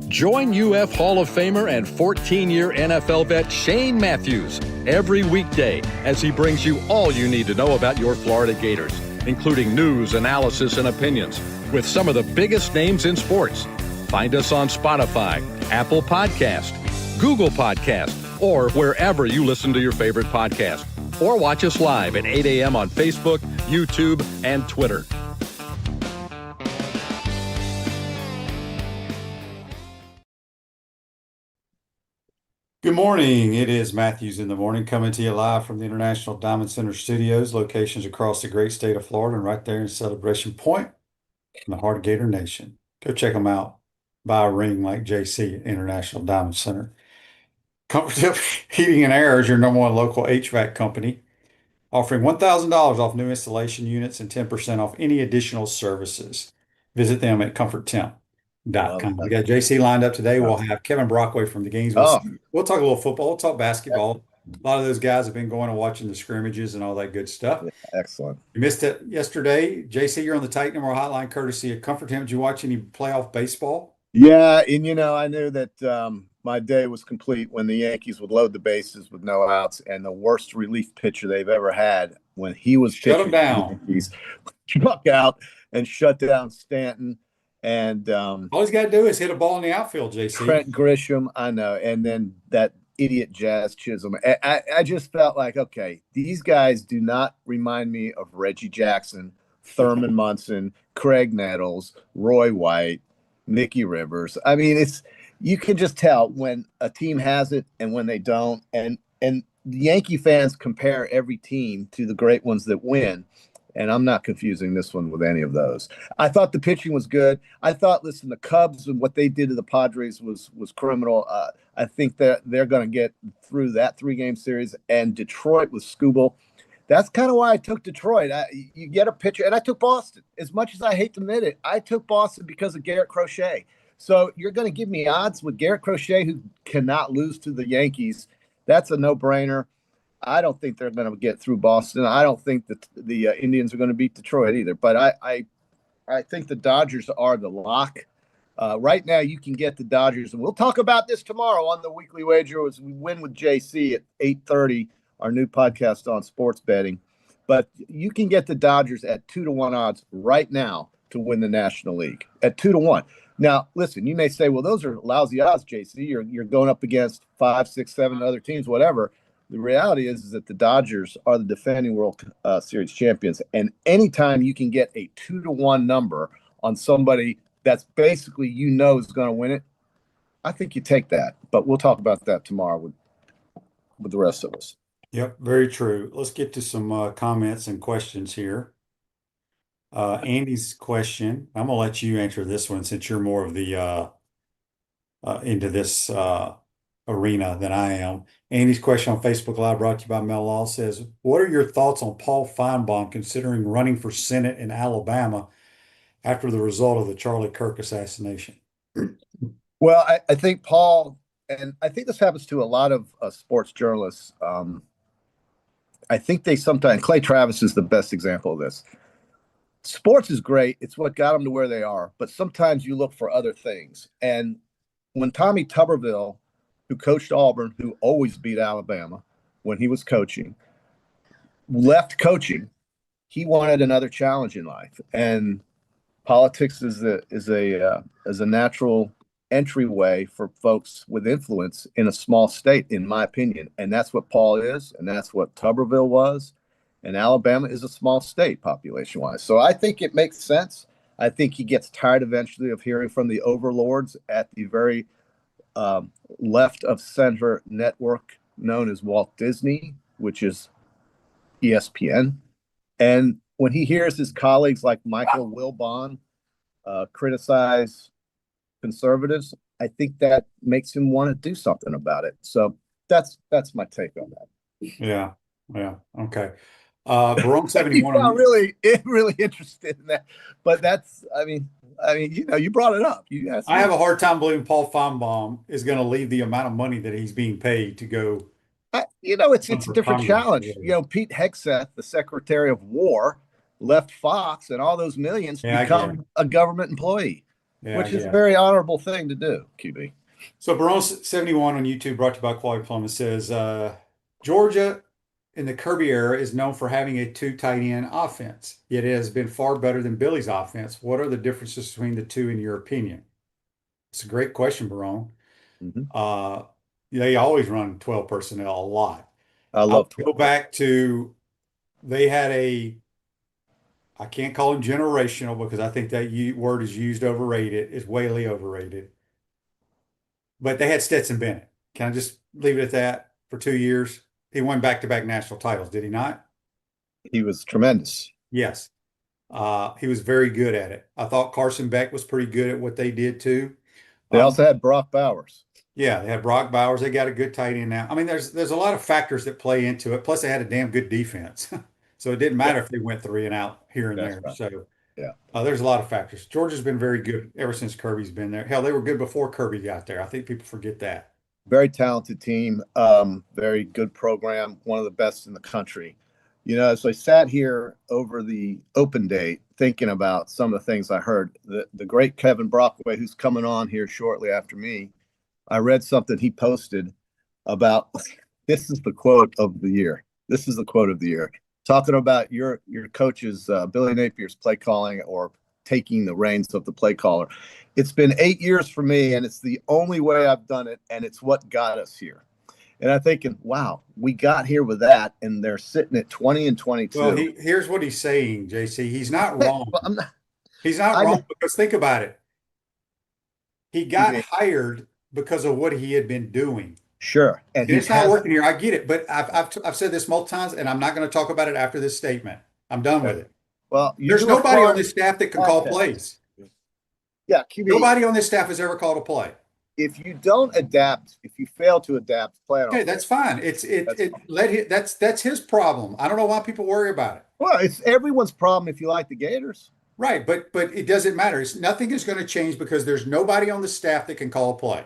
Join UF Hall of Famer and 14-year NFL vet Shane Matthews every weekday as he brings you all you need to know about your Florida Gators, including news, analysis, and opinions with some of the biggest names in sports. Find us on Spotify, Apple Podcast, Google Podcast, or wherever you listen to your favorite podcast. Or watch us live at 8 a.m. on Facebook, YouTube, and Twitter. Good morning. It is Matthews in the Morning coming to you live from the International Diamond Center Studios, locations across the great state of Florida and right there in Celebration Point in the heart of Gator Nation. Go check them out. Buy a ring like JC at International Diamond Center. Comfort Heating and Air is your number one local HVAC company, offering $1,000 off new installation units and 10% off any additional services. Visit them at comforttemp.com. We got JC lined up today. We'll have Kevin Brockway from the Gainesville Sun. We'll talk a little football. We'll talk basketball. A lot of those guys have been going and watching the scrimmages and all that good stuff. Yeah, excellent. You missed it yesterday. JC, you're on the Titan Number hotline courtesy of Comfort Temp. Did you watch any playoff baseball? Yeah, and I knew that my day was complete when the Yankees would load the bases with no outs, and the worst relief pitcher they've ever had when he was Shut pitching him down. the Yankees struck out and shut down Stanton. And all he's got to do is hit a ball in the outfield, JC. Trent Grisham, I know, and then that idiot Jazz Chisholm. I just felt like, okay, these guys do not remind me of Reggie Jackson, Thurman Munson, Craig Nettles, Roy White, Mickey Rivers. I mean, you can just tell when a team has it and when they don't. And the Yankee fans compare every team to the great ones that win. And I'm not confusing this one with any of those. I thought the pitching was good. I thought, listen, the Cubs and what they did to the Padres was criminal. I think that they're going to get through that 3-game series. And Detroit with Skubal. That's kind of why I took Detroit. You get a pitcher, and I took Boston. As much as I hate to admit it, I took Boston because of Garrett Crochet. So you're going to give me odds with Garrett Crochet, who cannot lose to the Yankees. That's a no-brainer. I don't think they're going to get through Boston. I don't think that the Indians are going to beat Detroit either. But I think the Dodgers are the lock. Right now, you can get the Dodgers, and we'll talk about this tomorrow on the Weekly Wager as we win with JC at 8:30, our new podcast on sports betting. But you can get the Dodgers at 2-1 odds right now to win the National League at 2-1. Now, listen, you may say, well, those are lousy odds, JC. You're going up against 5, 6, 7 other teams, whatever. The reality is that the Dodgers are the defending World Series champions. And anytime you can get a 2-1 number on somebody that's basically is going to win it, I think you take that. But we'll talk about that tomorrow with the rest of us. Yep, very true. Let's get to some comments and questions here. Andy's question, I'm going to let you answer this one since you're more of the into this arena than I am. Andy's question on Facebook Live, brought to you by Mel Law, says, what are your thoughts on Paul Feinbaum considering running for Senate in Alabama after the result of the Charlie Kirk assassination? Well, I think Paul, and I think this happens to a lot of sports journalists. I think they sometimes, Clay Travis is the best example of this. Sports is great. It's what got them to where they are. But sometimes you look for other things. And when Tommy Tuberville, who coached Auburn, who always beat Alabama when he was coaching, left coaching, he wanted another challenge in life. And politics is a natural entryway for folks with influence in a small state, in my opinion. And that's what Paul is, and that's what Tuberville was. And Alabama is a small state population-wise. So I think it makes sense. I think he gets tired eventually of hearing from the overlords at the very left of center network known as Walt Disney, which is ESPN. And when he hears his colleagues like Michael Wilbon criticize conservatives, I think that makes him want to do something about it. So that's my take on that. Yeah. Okay. Barone 71. I'm really interested in that, but that's, I mean, you brought it up. I have a hard time believing Paul Feinbaum is going to leave the amount of money that he's being paid to go. It's a different challenge. Pete Hegseth, the Secretary of War, left Fox and all those millions to become a government employee. Yeah, which is a yeah. very honorable thing to do, QB. So Barone71 on YouTube, brought to you by Quality Plumber, says Georgia in the Kirby era is known for having a two tight end offense, yet it has been far better than Billy's offense. What are the differences between the two in your opinion? It's a great question, Barone. Mm-hmm. They always run 12 personnel a lot. I I'll love go 12. back to they had I can't call them generational because I think that word is used overrated, is wayly overrated. But they had Stetson Bennett. Can I just leave it at that for 2 years? He won back-to-back national titles, did he not? He was tremendous. Yes. He was very good at it. I thought Carson Beck was pretty good at what they did too. They also had Brock Bowers. Yeah, they had Brock Bowers. They got a good tight end now. I mean, there's a lot of factors that play into it. Plus, they had a damn good defense, so it didn't matter if they went three and out here and That's there. right. So Yeah. there's a lot of factors. Georgia's been very good ever since Kirby's been there. Hell, they were good before Kirby got there. I think people forget that. Very talented team, very good program, one of the best in the country. You know, as I sat here over the open day thinking about some of the things I heard, the great Kevin Brockway, who's coming on here shortly after me, I read something he posted about this is the quote of the year. This is the quote of the year. Talking about your coach's Billy Napier's play calling or taking the reins of the play caller. It's been 8 years for me, and it's the only way I've done it, and it's what got us here. And I'm thinking, wow, we got here with that, and they're sitting at 20 and 22. Well, here's what he's saying, JC. He's not wrong. Well, He's not wrong because think about it. He got hired because of what he had been doing. Sure. And it's not working here. I get it, but I've said this multiple times, and I'm not going to talk about it after this statement. I'm done with it. Well, there's nobody on this staff that can call plays. Yeah, QB, nobody on this staff has ever called a play. If you don't adapt, if you fail to adapt, plan. Okay, that's fine. That's his problem. I don't know why people worry about it. Well, it's everyone's problem if you like the Gators. Right, but it doesn't matter. Nothing is going to change because there's nobody on the staff that can call a play.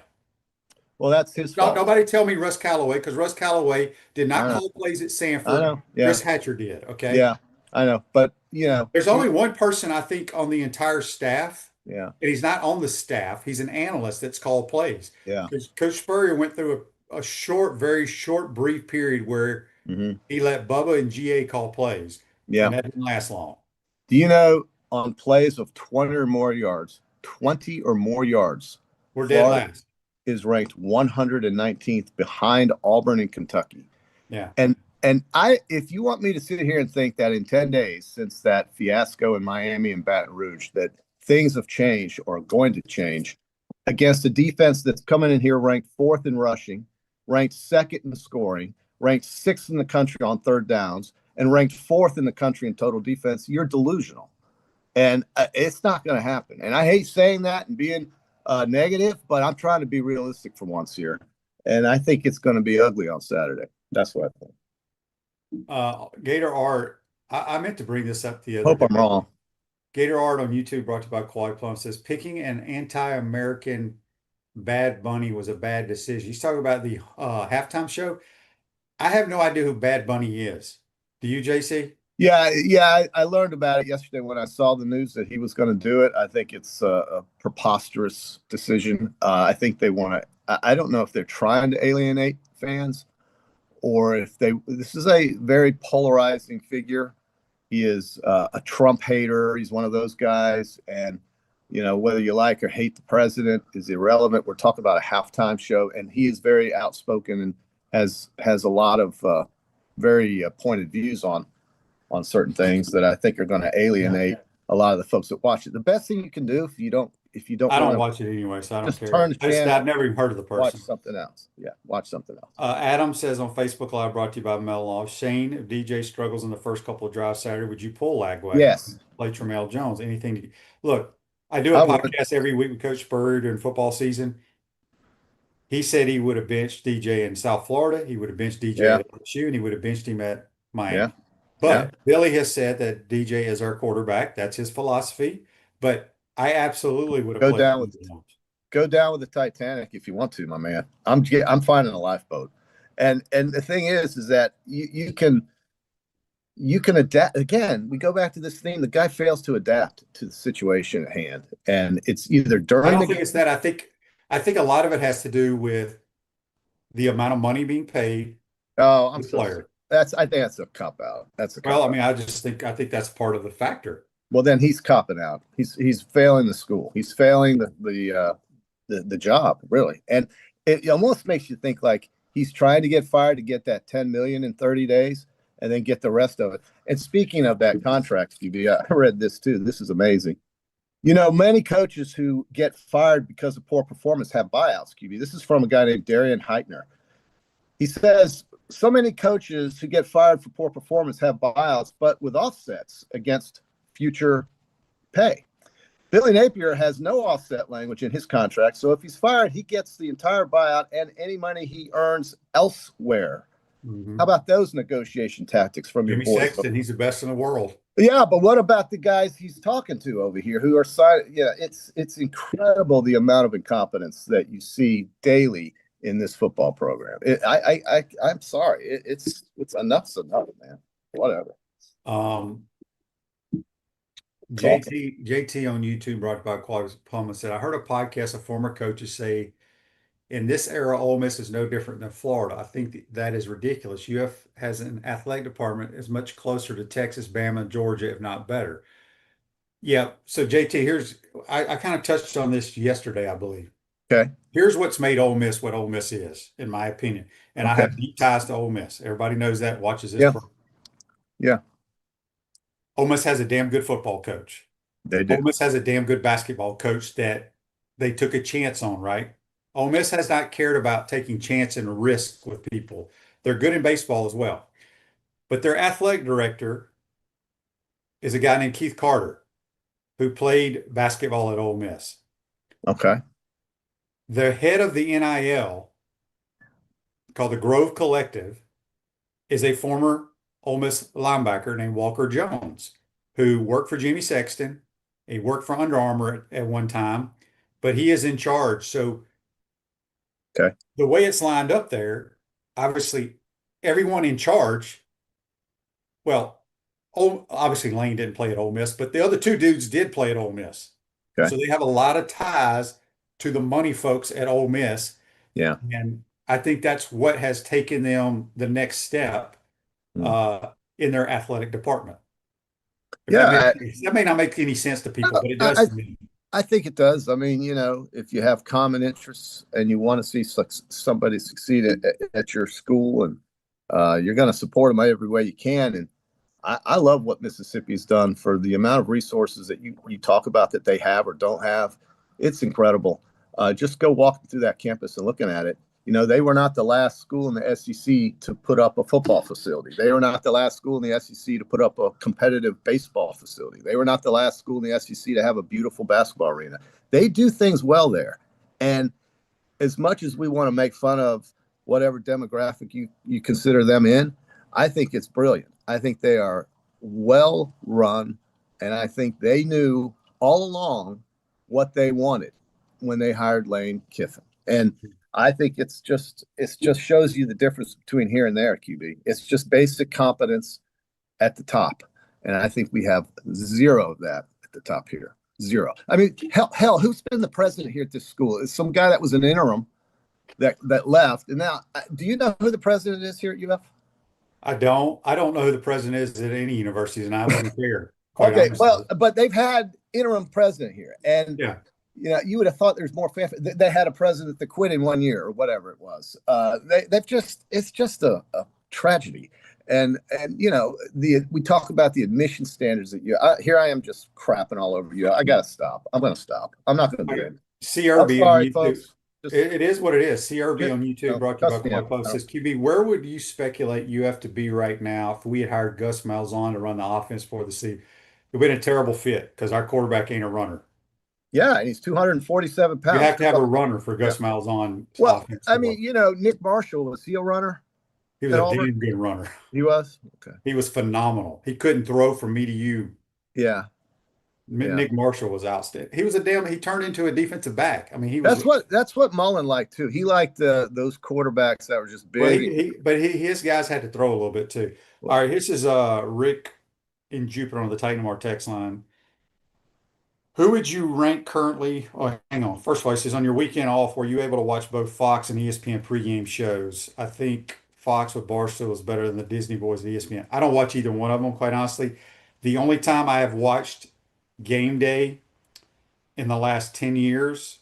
Well, that's his fault. Nobody tell me Russ Callaway because Russ Callaway did not call plays at Sanford. I know. Yeah. Chris Hatcher did. Okay. Yeah, I know. But there's only one person I think on the entire staff. Yeah. And he's not on the staff. He's an analyst that's called plays. Yeah. Because Coach Spurrier went through a very short, brief period where he let Bubba and GA call plays. Yeah. And that didn't last long. Do you know on plays of 20 or more yards, we're dead last. Is ranked 119th behind Auburn and Kentucky. Yeah. And if you want me to sit here and think that in 10 days since that fiasco in Miami and Baton Rouge, that things have changed or are going to change against a defense that's coming in here ranked 4th in rushing, ranked 2nd in scoring, ranked 6th in the country on third downs, and ranked 4th in the country in total defense, you're delusional. And it's not going to happen. And I hate saying that and being negative, but I'm trying to be realistic for once here. And I think it's going to be ugly on Saturday. That's what I think. Gator Art, I meant to bring this up the other Hope day. I'm wrong. Gator Art on YouTube, brought to you by Quality Plum, says picking an anti-American Bad Bunny was a bad decision. He's talking about the halftime show. I have no idea who Bad Bunny is. Do you, JC? Yeah. I learned about it yesterday when I saw the news that he was going to do it. I think it's a preposterous decision. I think they want to. I don't know if they're trying to alienate fans or if this is a very polarizing figure. He is a Trump hater. He's one of those guys. And, whether you like or hate the president is irrelevant. We're talking about a halftime show, and he is very outspoken and has a lot of very pointed views on certain things that I think are going to alienate a lot of the folks that watch it. The best thing you can do if you don't I don't watch it anyway, so I don't care. Turn the channel, I've never even heard of the person. Watch something else. Yeah, watch something else. Adam says on Facebook Live, brought to you by Mel Law, Shane, if DJ struggles in the first couple of drives Saturday, would you pull Lagway? Yes. Play Tramel Jones? Anything? Look, I do a podcast every week with Coach Spurrier during football season. He said he would have benched DJ in South Florida. He would have benched DJ at LSU, and he would have benched him at Miami. Yeah. But Billy has said that DJ is our quarterback. That's his philosophy. But I absolutely would have go down with the Titanic if you want to, my man. I'm finding a lifeboat, and the thing is that you can you can adapt. Again, we go back to this theme. The guy fails to adapt to the situation at hand. And it's either I during don't the think it's that. I think a lot of it has to do with the amount of money being paid Oh, to I'm the so player. I think that's a cop out. That's a Well, cop I out. mean, I think that's part of the factor. Well, then he's copping out. He's failing the school. He's failing the job, really. And it almost makes you think like he's trying to get fired to get that 10 million in 30 days and then get the rest of it. And speaking of that contract, QB, I read this too. This is amazing. Many coaches who get fired because of poor performance have buyouts, QB. This is from a guy named Darian Heitner. He says so many coaches who get fired for poor performance have buyouts, but with offsets against future pay. Billy Napier has no offset language in his contract, so if he's fired, he gets the entire buyout and any money he earns elsewhere. Mm-hmm. How about those negotiation tactics from your Jimmy boy? Sexton, he's the best in the world. Yeah, but what about the guys he's talking to over here who are signing? Yeah, it's incredible the amount of incompetence that you see daily in this football program. I'm sorry, it's enough's enough, man. Whatever. Um, Talking. JT on YouTube, brought by Quality Palma, said, I heard a podcast of former coaches say, in this era, Ole Miss is no different than Florida. I think that is ridiculous. UF has an athletic department is much closer to Texas, Bama, Georgia, if not better. Yeah. So JT, I kind of touched on this yesterday, I believe. Okay. Here's what's made Ole Miss what Ole Miss is, in my opinion. And I Okay. have deep ties to Ole Miss. Everybody knows that, watches this Yeah. program. Yeah. Ole Miss has a damn good football coach. They do. Ole Miss has a damn good basketball coach that they took a chance on, right? Ole Miss has not cared about taking chance and risk with people. They're good in baseball as well. But their athletic director is a guy named Keith Carter, who played basketball at Ole Miss. Okay. The head of the NIL, called the Grove Collective, is a former Ole Miss linebacker named Walker Jones, who worked for Jimmy Sexton. He worked for Under Armour at one time, but he is in charge. So Okay. the way it's lined up there, obviously everyone in charge, well, obviously Lane didn't play at Ole Miss, but the other two dudes did play at Ole Miss. Okay. So they have a lot of ties to the money folks at Ole Miss. Yeah. And I think that's what has taken them the next step in their athletic department. That may not make any sense to people, but it does to me. I think it does. I mean, if you have common interests and you want to see somebody succeed at your school, and you're going to support them every way you can. And I love what Mississippi's done for the amount of resources that you talk about that they have or don't have. It's incredible. Just go walking through that campus and looking at it. They were not the last school in the SEC to put up a football facility. They were not the last school in the SEC to put up a competitive baseball facility. They were not the last school in the SEC to have a beautiful basketball arena. They do things well there. And as much as we want to make fun of whatever demographic you consider them in, I think it's brilliant. I think they are well run, and I think they knew all along what they wanted when they hired Lane Kiffin. And I think it just shows you the difference between here and there, QB. It's just basic competence at the top. And I think we have zero of that at the top here. Zero. I mean, hell, who's been the president here at this school? It's some guy that was an interim that left. And now, do you know who the president is here at UF? I don't know who the president is at any universities, and I wouldn't care. Okay, well, but they've had interim president here. And yeah. You would have thought there's more fanfare. They had a president that quit in 1 year or whatever it was. It's just a tragedy. And we talk about the admission standards that here I am just crapping all over you. I got to stop. I'm going to stop. I'm not going to do it. CRB on YouTube. Folks. It is what it is. CRB on YouTube, brought to you by Quad Post, says, QB, where would you speculate you have to be right now if we had hired Gus Malzahn to run the offense for the season? It would have been a terrible fit because our quarterback ain't a runner. Yeah, and he's 247 pounds. You have to have a runner for Gus Malzahn. Well, I mean, Nick Marshall, was he a runner? He was a damn good runner. He was? Okay. He was phenomenal. He couldn't throw from me to you. Yeah. Nick Marshall was outstanding. He turned into a defensive back. I mean, that's what Mullen liked too. He liked those quarterbacks that were just big. But his guys had to throw a little bit too. All right, this is Rick in Jupiter on the Titanmar text line. Who would you rank currently? Oh, hang on. First of all, he says, on your weekend off, were you able to watch both Fox and ESPN pregame shows? I think Fox with Barstool is better than the Disney Boys at ESPN. I don't watch either one of them, quite honestly. The only time I have watched Game Day in the last 10 years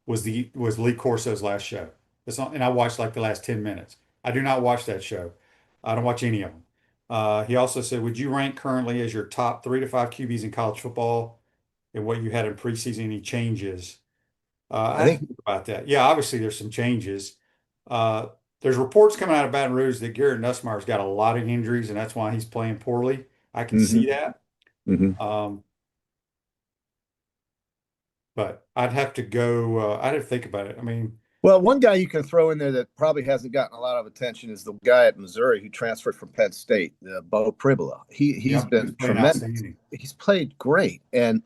was Lee Corso's last show. And I watched like the last 10 minutes. I do not watch that show. I don't watch any of them. He also said, would you rank currently as your top 3 to 5 QBs in college football and what you had in preseason, any changes? I think about that. Yeah, obviously there's some changes. There's reports coming out of Baton Rouge that Garrett Nussmeier's got a lot of injuries, and that's why he's playing poorly. I can see that. But I'd have to go. I'd have to think about it. I mean, well, one guy you can throw in there that probably hasn't gotten a lot of attention is the guy at Missouri who transferred from Penn State, Bo Pribula. He's been tremendous. He's played great, and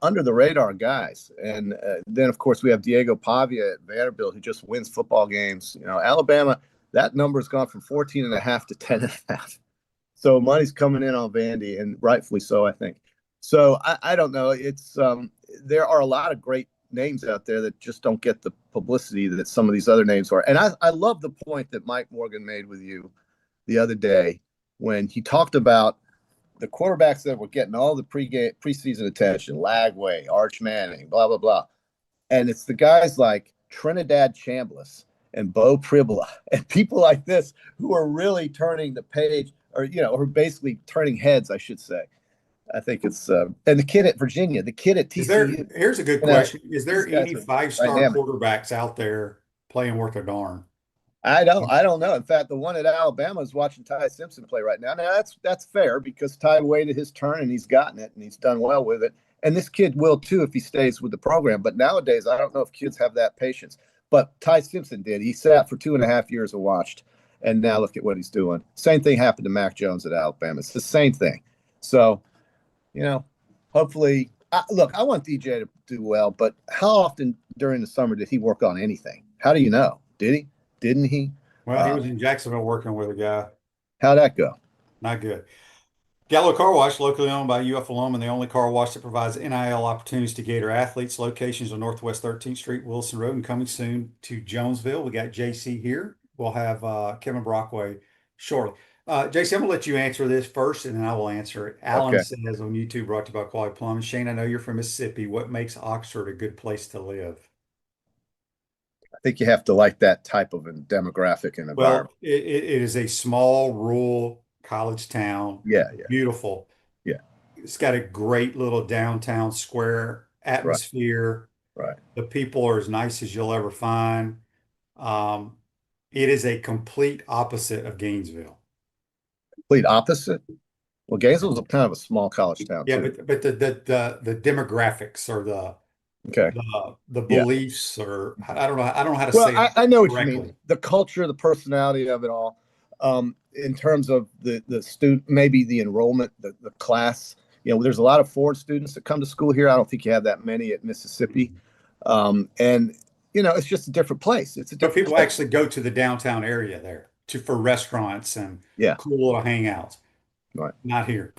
under the radar guys. And then of course we have Diego Pavia at Vanderbilt who just wins football games. Alabama, that number's gone from 14.5 to 10.5. So money's coming in on Vandy, and rightfully so, I think. So I don't know. It's there are a lot of great names out there that just don't get the publicity that some of these other names are. And I love the point that Mike Morgan made with you the other day when he talked about the quarterbacks that were getting all the preseason attention, Lagway, Arch Manning, blah, blah, blah. And it's the guys like Trinidad Chambliss and Bo Pribula and people like this who are really turning the page, or basically turning heads, I should say. I think it's and the kid at Virginia, the kid at TCU. Here's a good question. Is there any 5-star quarterbacks out there playing worth a darn? I don't know. In fact, the one at Alabama is watching Ty Simpson play right now. Now that's fair because Ty waited his turn and he's gotten it and he's done well with it. And this kid will too if he stays with the program. But nowadays, I don't know if kids have that patience. But Ty Simpson did. He sat for 2.5 years and watched. And now look at what he's doing. Same thing happened to Mac Jones at Alabama. It's the same thing. So, hopefully, I want DJ to do well. But how often during the summer did he work on anything? How do you know? Did he? Didn't he? Well, he was in Jacksonville working with a guy. How'd that go? Not good. Gallo Car Wash, locally owned by UF alum and the only car wash that provides NIL opportunities to Gator athletes. Locations on Northwest 13th Street, Wilson Road, and coming soon to Jonesville. We got JC here. We'll have Kevin Brockway shortly. JC, I'm going to let you answer this first, and then I will answer it. Alan says on YouTube, brought to you by Quality Plumbing. Shane, I know you're from Mississippi. What makes Oxford a good place to live? I think you have to like that type of a demographic and environment. Well, it is a small, rural college town. Yeah. Beautiful. Yeah. It's got a great little downtown square atmosphere. Right. The people are as nice as you'll ever find. It is a complete opposite of Gainesville. Complete opposite? Well, Gainesville's kind of a small college town. Yeah, too. but the demographics or the beliefs, or I don't know how to say it. I know what you mean. The culture, the personality of it all. In terms of the student, maybe the enrollment, the class. There's a lot of foreign students that come to school here. I don't think you have that many at Mississippi. And it's just a different place. It's a different people place. Actually go to the downtown area there for restaurants and cool little hangouts. Right. Not here.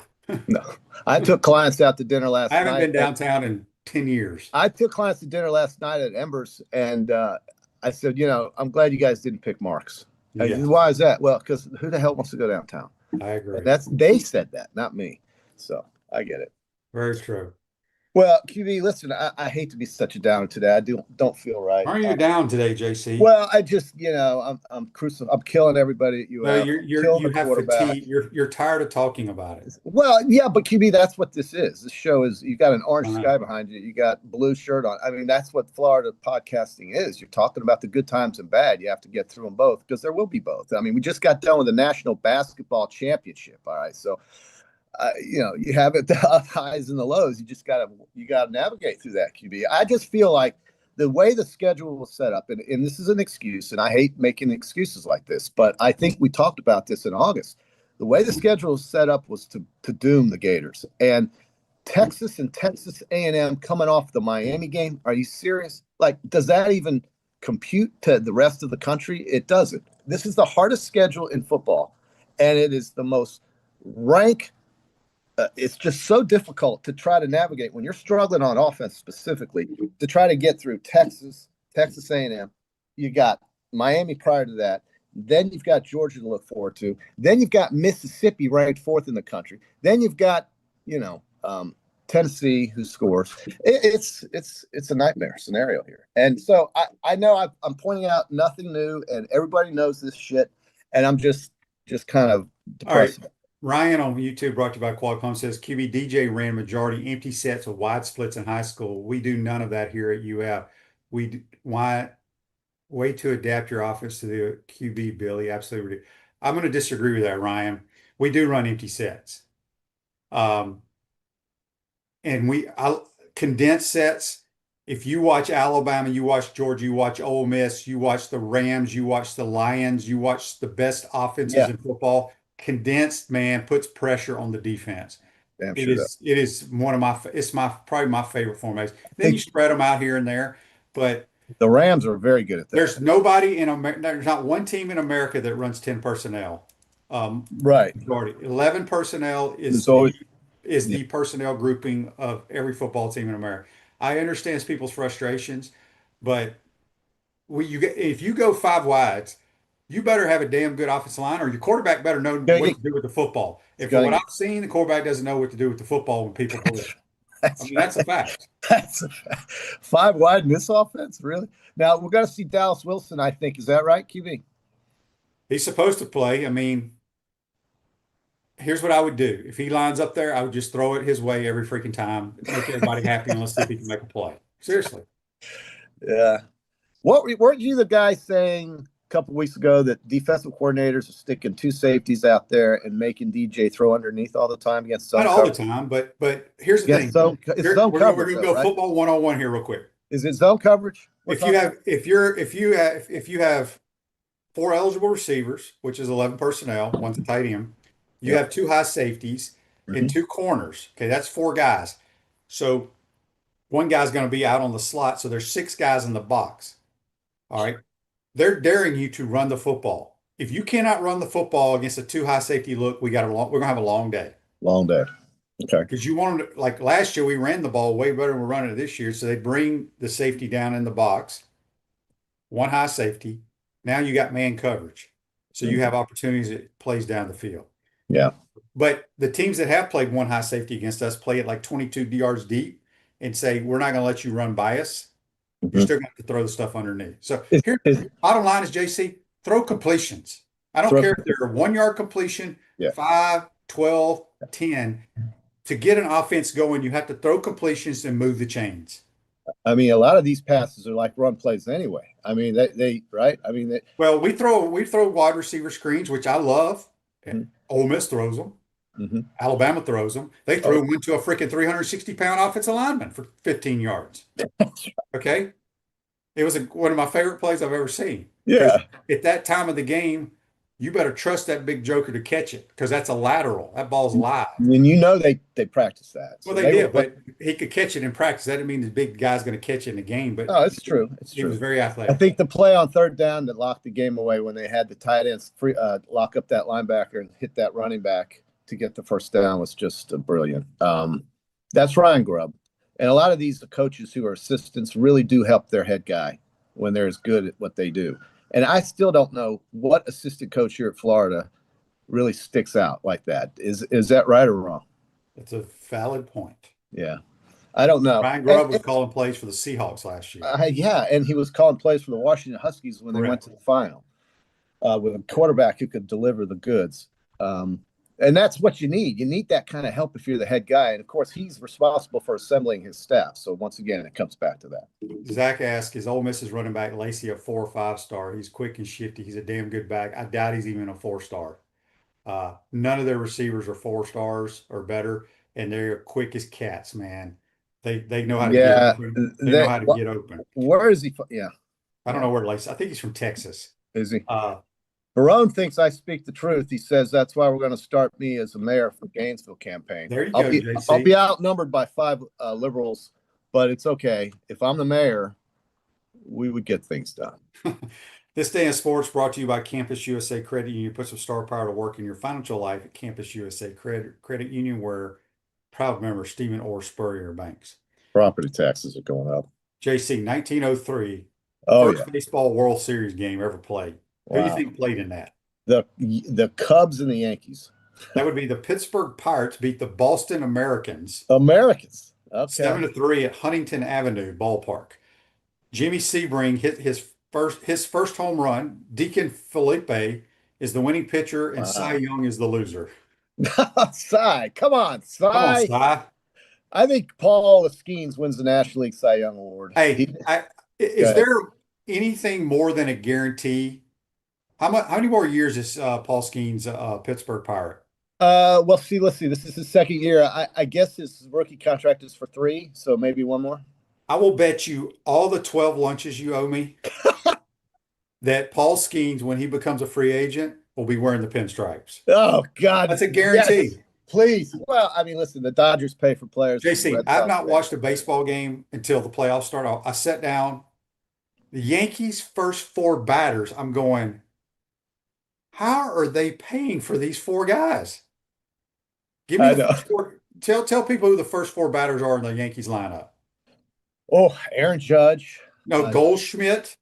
No, I took clients out to dinner last night. I haven't been downtown in 10 years. I took clients to dinner last night at Embers, and I said, I'm glad you guys didn't pick Marks. Yes. Why is that? Well, because who the hell wants to go downtown? I agree. They said that, not me. So I get it. Very true. Well, QB, listen, I hate to be such a downer today. I don't feel right. Are you down today, JC? Well, I just, I'm killing everybody at UF. Well, you have fatigue. You're tired of talking about it. Well, yeah, but QB, that's what this is. This show is, you got an orange sky behind you. You got blue shirt on. I mean, that's what Florida podcasting is. You're talking about the good times and bad. You have to get through them both because there will be both. I mean, we just got done with the National Basketball Championship. All right, so. You have it, the highs and the lows. You just gotta navigate through that, QB. I just feel like the way the schedule was set up, and this is an excuse, and I hate making excuses like this, but I think we talked about this in August. The way the schedule was set up was to doom the Gators. And Texas and Texas A&M coming off the Miami game. Are you serious? Like, does that even compute to the rest of the country? It doesn't. This is the hardest schedule in football, and it is the most rank. It's just so difficult to try to navigate when you're struggling on offense specifically to try to get through Texas A&M. You got Miami prior to that. Then you've got Georgia to look forward to. Then you've got Mississippi ranked 4th in the country. Then you've got, Tennessee who scores. It's a nightmare scenario here. And so I know I'm pointing out nothing new, and everybody knows this shit. And I'm just kind of depressed. All right. Ryan on YouTube, brought to you by Qualcomm, says QB DJ ran majority empty sets with wide splits in high school. We do none of that here at UF. Why way to adapt your offense to the QB, Billy? Absolutely. I'm going to disagree with that, Ryan. We do run empty sets. And condensed sets. If you watch Alabama, you watch Georgia, you watch Ole Miss, you watch the Rams, you watch the Lions, you watch the best offenses in football. Condensed, man, puts pressure on the defense. It is one of probably my favorite formation. Then you spread them out here and there, but the Rams are very good at that. There's nobody in America. There's not one team in America that runs 10 personnel. Right. 11 personnel is the personnel grouping of every football team in America. I understand people's frustrations, but if you go 5 wides, you better have a damn good offensive line, or your quarterback better know what to do with the football. If from what I've seen, the quarterback doesn't know what to do with the football when people pull it. That's a fact. That's a fact. 5 wide in this offense, really? Now we're going to see Dallas Wilson, I think. Is that right, QB? He's supposed to play. I mean, here's what I would do. If he lines up there, I would just throw it his way every freaking time. Make everybody happy, and let's see if he can make a play. Seriously. Yeah. Weren't you the guy saying a couple of weeks ago that defensive coordinators are sticking 2 safeties out there and making DJ throw underneath all the time against zone coverage? Not all the time, but here's the thing. It's zone coverage. We're going to go football 101 here real quick. Is it zone coverage? If you have 4 eligible receivers, which is 11 personnel, one's a tight end, you have 2 high safeties and 2 corners. Okay, that's 4 guys. So one guy's going to be out on the slot, so there's 6 guys in the box. All right. They're daring you to run the football. If you cannot run the football against a 2 high safety look, we're going to have a long day. Long day. Okay. Because you want them to, like last year, we ran the ball way better than we're running it this year. So they bring the safety down in the box, 1 high safety. Now you got man coverage. So you have opportunities that plays down the field. Yeah. But the teams that have played 1 high safety against us play it like 22 yards deep and say, we're not going to let you run by us. You're still going to have to throw the stuff underneath. So bottom line is, JC, throw completions. I don't care if they're a 1-yard completion, 5, 12, 10. To get an offense going, you have to throw completions and move the chains. I mean, a lot of these passes are like run plays anyway. I mean, they right? I mean, well, we throw wide receiver screens, which I love. Ole Miss throws them. Alabama throws them. They threw one to a freaking 360-pound offensive lineman for 15 yards. Okay? It was one of my favorite plays I've ever seen. Yeah. At that time of the game, you better trust that big joker to catch it because that's a lateral. That ball's live. And they practice that. So well, they did, but he could catch it in practice. That didn't mean the big guy's going to catch it in the game. But it's true. He was very athletic. I think the play on 3rd down that locked the game away when they had the tight ends lock up that linebacker and hit that running back to get the 1st down was just brilliant. That's Ryan Grubb. And a lot of these coaches who are assistants really do help their head guy when they're as good at what they do. And I still don't know what assistant coach here at Florida really sticks out like that. Is that right or wrong? It's a valid point. Yeah. I don't know. Ryan Grubb was calling plays for the Seahawks last year. And he was calling plays for the Washington Huskies when they went to the final with a quarterback who could deliver the goods. And that's what you need. You need that kind of help if you're the head guy. And, of course, he's responsible for assembling his staff. So, once again, it comes back to that. Zach asked, is Ole Miss's running back Lacey a 4 or 5-star? He's quick and shifty. He's a damn good back. I doubt he's even a 4-star. None of their receivers are 4 stars or better, and they're quick as cats, man. They know how to get open. They know how to get open. Where is he? Yeah. I don't know where Lacey. I think he's from Texas. Is he? Barone thinks I speak the truth. He says that's why we're going to start me as a mayor for Gainesville campaign. There you I'll go, be, JC. I'll be outnumbered by 5 liberals, but it's okay. If I'm the mayor, we would get things done. This day in sports brought to you by Campus USA Credit Union. Put some star power to work in your financial life at Campus USA Credit Union, where proud member Stephen Orr Spurrier banks. Property taxes are going up. JC, 1903, Oh, first yeah. baseball World Series game ever played. Who do you Wow. think played in that? The Cubs and the Yankees. That would be the Pittsburgh Pirates beat the Boston Americans Americans. Okay. 7-3 at Huntington Avenue Ballpark. Jimmy Sebring hit his first home run. Deacon Felipe is the winning pitcher, and Wow. Cy Young is the loser. Cy, come on, Cy. Come on, Cy. I think Paul Skeens wins the National League Cy Young Award. Hey, is there anything more than a guarantee? How many more years is Paul Skeens Pittsburgh Pirate? Well, let's see. This is his second year. I guess his rookie contract is for 3, so maybe one more. I will bet you all the 12 lunches you owe me that Paul Skeens, when he becomes a free agent, will be wearing the pinstripes. Oh, God. That's a guarantee. Yes, please. Well, I mean, listen, the Dodgers pay for players. JC, I've not watched a baseball game until the playoffs start off. I sat down. The Yankees' first 4 batters, I'm going, how are they paying for these 4 guys? Give me the first 4. Tell people who the first 4 batters are in the Yankees lineup. Oh, Aaron Judge. No, Goldschmidt.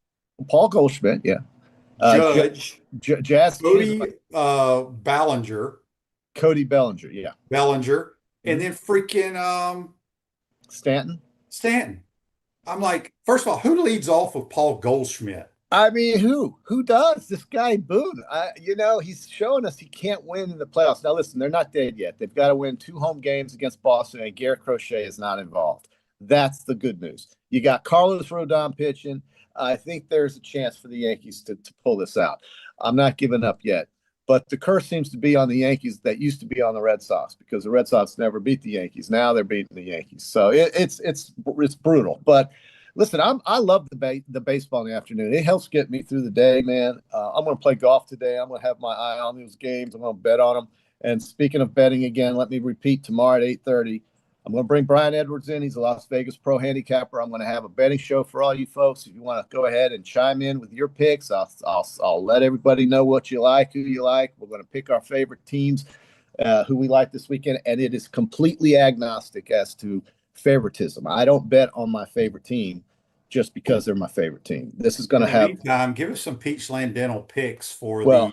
Paul Goldschmidt, yeah. Judge. Jazz. Cody Ballinger. Cody Bellinger, yeah. Bellinger. And then freaking Stanton. I'm like, first of all, who leads off with Paul Goldschmidt? I mean, who does? This guy Boone. He's showing us he can't win in the playoffs. Now, listen, they're not dead yet. They've got to win 2 home games against Boston, and Garrett Crochet is not involved. That's the good news. You got Carlos Rodon pitching. I think there's a chance for the Yankees to pull this out. I'm not giving up yet. But the curse seems to be on the Yankees that used to be on the Red Sox, because the Red Sox never beat the Yankees. Now they're beating the Yankees. So it's brutal. But listen, I love the baseball in the afternoon. It helps get me through the day, man. I'm going to play golf today. I'm going to have my eye on those games. I'm going to bet on them. And speaking of betting again, let me repeat, tomorrow at 8:30, I'm going to bring Brian Edwards in. He's a Las Vegas pro handicapper. I'm going to have a betting show for all you folks. If you want to go ahead and chime in with your picks, I'll let everybody know what you like, who you like. We're going to pick our favorite teams, who we like this weekend, and it is completely agnostic as to favoritism. I don't bet on my favorite team just because they're my favorite team. This is going to have. Meantime, give us some Peachland Dental picks for the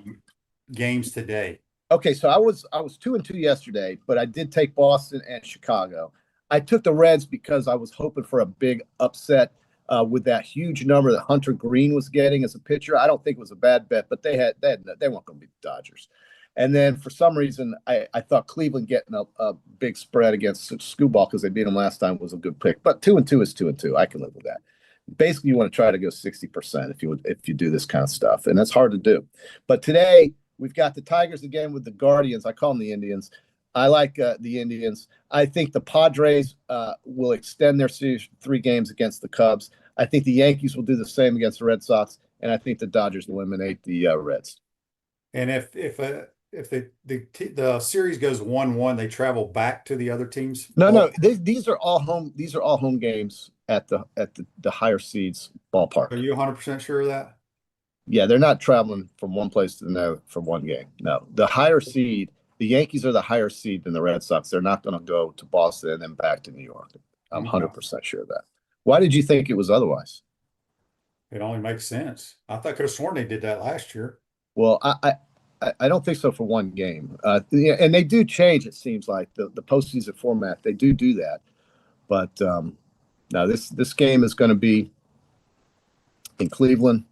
games today. Okay, so I was 2-2 yesterday, but I did take Boston and Chicago. I took the Reds because I was hoping for a big upset with that huge number that Hunter Green was getting as a pitcher. I don't think it was a bad bet, but they weren't going to beat the Dodgers. And then for some reason, I thought Cleveland getting a big spread against Scooball because they beat them last time was a good pick. But 2-2 is 2-2. I can live with that. Basically, you want to try to go 60% if you do this kind of stuff, and that's hard to do. But today, we've got the Tigers again with the Guardians. I call them the Indians. I like the Indians. I think the Padres will extend their series 3 games against the Cubs. I think the Yankees will do the same against the Red Sox, and I think the Dodgers eliminate the Reds. And if the series goes 1-1, they travel back to the other teams. No, these are all home. These are all home games at the higher seeds ballpark. Are you 100% sure of that? Yeah, they're not traveling from one place to another for one game. No, the higher seed, the Yankees are the higher seed than the Red Sox. They're not going to go to Boston and then back to New York. I'm 100% sure of that. Why did you think it was otherwise? It only makes sense. I could have sworn they did that last year. Well, I don't think so for one game. And they do change, it seems like, the postseason format. They do that. But now this game is going to be in Cleveland,